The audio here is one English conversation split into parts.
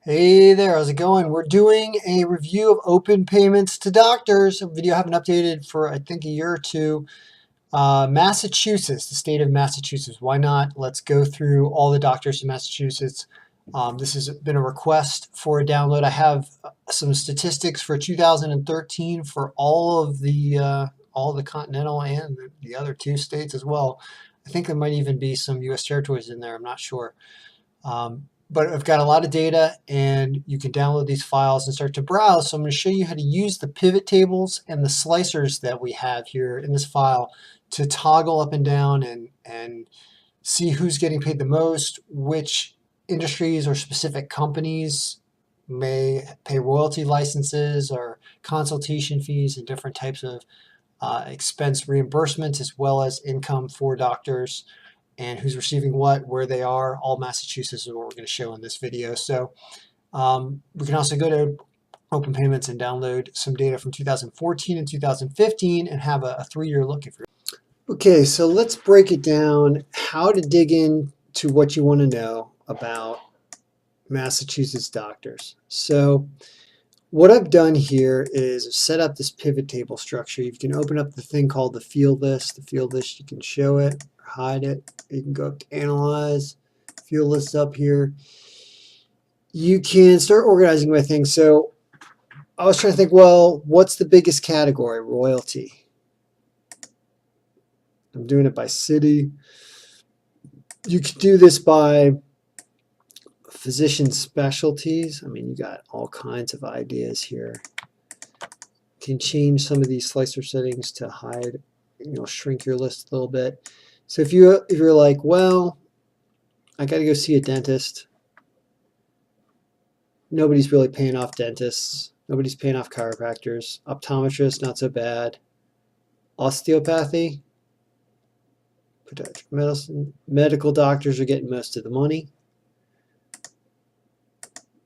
Hey there, how's it going? We're doing a review of open payments to doctors. A video I haven't updated for I think a year or two. Massachusetts, the state of Massachusetts. Why not? Let's go through all the doctors in Massachusetts. This has been a request for a download. I have some statistics for 2013 for all the continental and the other two states as well. I think there might even be some U.S. territories in there. I'm not sure. But I've got a lot of data and you can download these files and start to browse. So I'm going to show you how to use the pivot tables and the slicers that we have here in this file to toggle up and down and see who's getting paid the most, which industries or specific companies may pay royalty licenses or consultation fees and different types of expense reimbursements, as well as income for doctors and who's receiving what, where they are. All Massachusetts is what we're going to show in this video. So we can also go to Open Payments and download some data from 2014 and 2015 and have a 3-year look if you're. Okay, so let's break it down how to dig into what you want to know about Massachusetts doctors. So what I've done here is set up this pivot table structure. You can open up the thing called the field list. The field list, you can show it or hide it. You can go up to Analyze, field list up here. You can start organizing my things. So I was trying to think, well, what's the biggest category? Royalty. I'm doing it by city. You can do this by physician specialties. I mean, you got all kinds of ideas here. Can change some of these slicer settings to hide, shrink your list a little bit. So if you're like, well, I got to go see a dentist. Nobody's really paying off dentists. Nobody's paying off chiropractors. Optometrists, not so bad. Osteopathy, podiatric medicine. Medical doctors are getting most of the money.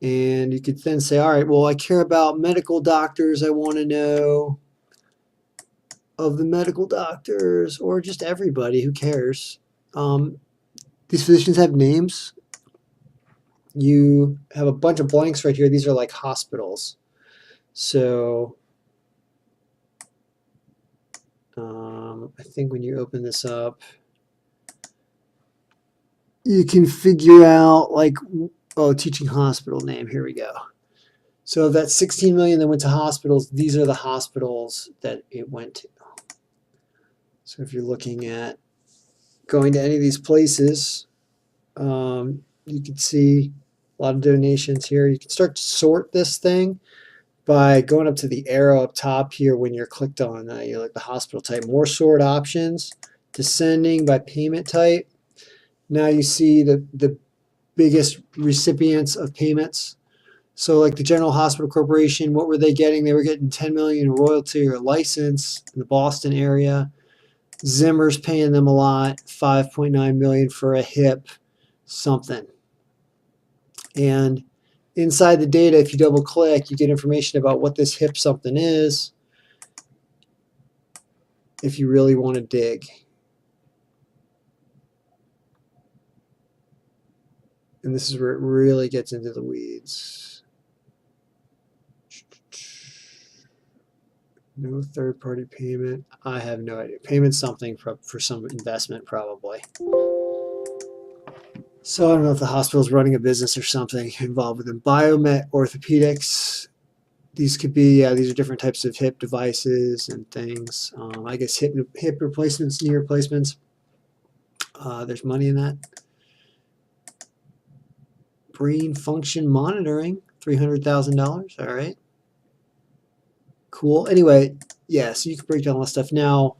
And you could then say, all right, well, I care about medical doctors. I want to know of the medical doctors or just everybody. Who cares? These physicians have names. You have a bunch of blanks right here. These are like hospitals. So I think when you open this up, you can figure out like, oh, teaching hospital name. Here we go. So that 16 million that went to hospitals, these are the hospitals that it went to. So if you're looking at going to any of these places, you can see a lot of donations here. You can start to sort this thing by going up to the arrow up top here when you're clicked on like the hospital type. More sort options, descending by payment type. Now you see the biggest recipients of payments. So like the General Hospital Corporation, what were they getting? They were getting 10 million in royalty or license in the Boston area. Zimmer's paying them a lot, 5.9 million for a hip something. And inside the data, if you double click, you get information about what this hip something is if you really want to dig. And this is where it really gets into the weeds. No third-party payment. I have no idea. Payment's something for some investment probably. So I don't know if the hospital's running a business or something involved with them. Biomet Orthopedics. These could be, these are different types of hip devices and things. I guess hip replacements, knee replacements. There's money in that. Brain function monitoring, $300,000. All right. Cool. Anyway, yeah, so you can break down all that stuff. Now,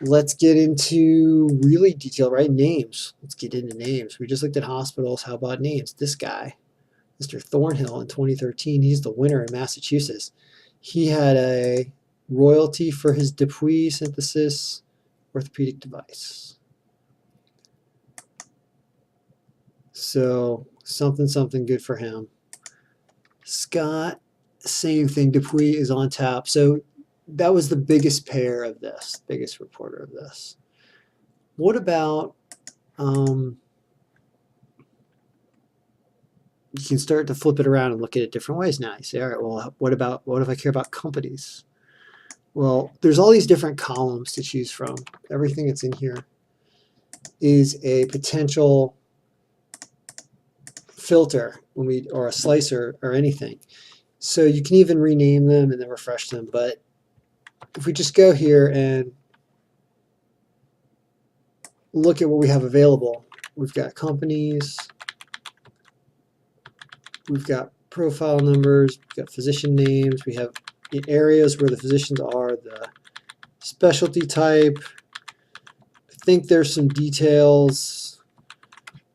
let's get into really detail, right? Names. Let's get into names. We just looked at hospitals. How about names? This guy, Mr. Thornhill in 2013, he's the winner in Massachusetts. He had a royalty for his Dupuy synthesis orthopedic device. So something good for him. Scott, same thing. Dupuy is on top. So that was the biggest payer of this, biggest reporter of this. What about you can start to flip it around and look at it different ways now. You say, all right, well, what if I care about companies? Well, there's all these different columns to choose from. Everything that's in here is a potential filter or a slicer or anything. So you can even rename them and then refresh them. But if we just go here and look at what we have available, we've got companies, we've got profile numbers, we've got physician names, we have the areas where the physicians are, the specialty type. I think there's some details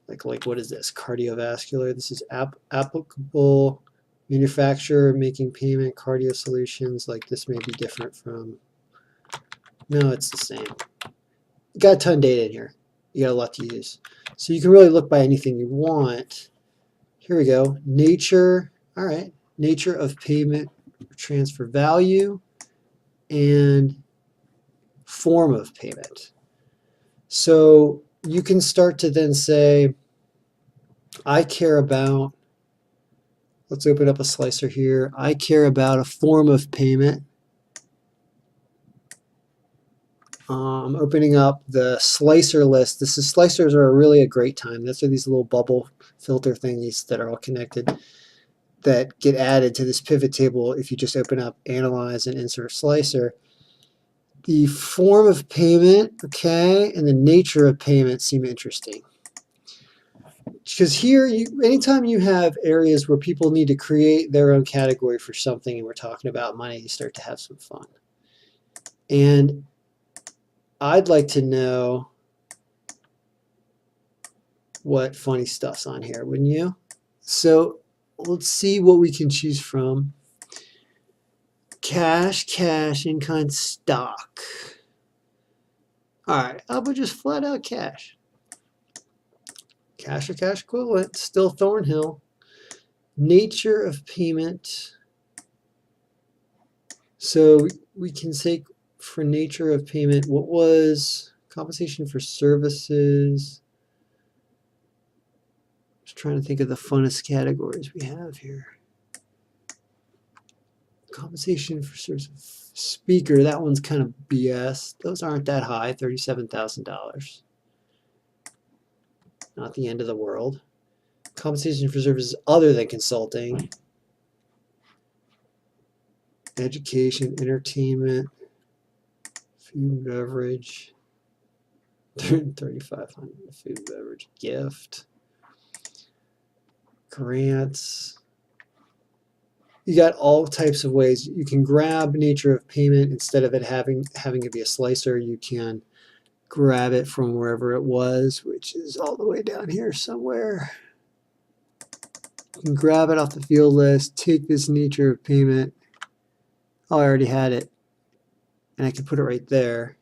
like what is this? Cardiovascular. This is applicable manufacturer making payment, cardio solutions. Like this may be different from, no, it's the same. You got a ton of data in here. You got a lot to use. So you can really look by anything you want. Here we go. Nature. All right. Nature of payment, transfer value, and form of payment. So you can start to then say, I care about, let's open up a slicer here. I care about a form of payment. I'm opening up the slicer list. Slicers are really a great time. These are these little bubble filter thingies that are all connected that get added to this pivot table if you just open up Analyze and Insert Slicer. The form of payment, okay, and the nature of payment seem interesting. Because here, anytime you have areas where people need to create their own category for something and we're talking about money, you start to have some fun. And I'd like to know what funny stuff's on here, wouldn't you? So let's see what we can choose from. Cash, in-kind, stock. All right, how about just flat out cash? Cash or cash equivalent, still Thornhill. Nature of payment. So we can say for nature of payment, what was compensation for services? Just trying to think of the funnest categories we have here. Compensation for services. Speaker, that one's kind of BS. Those aren't that high, $37,000. Not the end of the world. Compensation for services other than consulting. Education, entertainment, food and beverage. 3,500 food and beverage, gift, grants. You got all types of ways. You can grab nature of payment instead of it having to be a slicer. You can grab it from wherever it was, which is all the way down here somewhere. You can grab it off the field list, take this nature of payment. Oh, I already had it. And I can put it right there.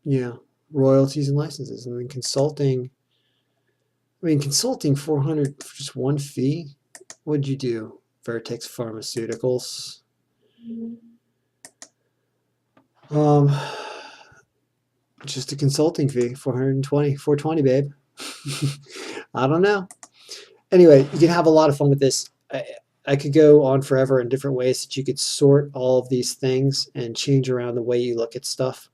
Yeah, royalties and licenses. And then consulting. I mean, consulting 400 for just one fee. What'd you do? Vertex Pharmaceuticals. Just a consulting fee, 420, babe. I don't know. Anyway, you can have a lot of fun with this. I could go on forever in different ways that you could sort all of these things and change around the way you look at stuff.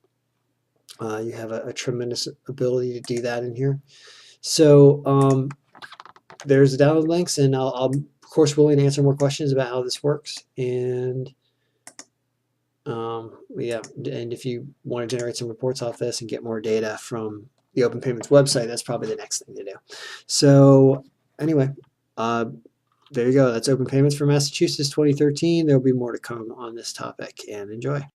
You have a tremendous ability to do that in here. So there's the download links, and I'm of course willing to answer more questions about how this works. And yeah, and if you want to generate some reports off this and get more data from the Open Payments website, that's probably the next thing to do. So anyway, there you go. That's Open Payments for Massachusetts 2013. There'll be more to come on this topic, and enjoy.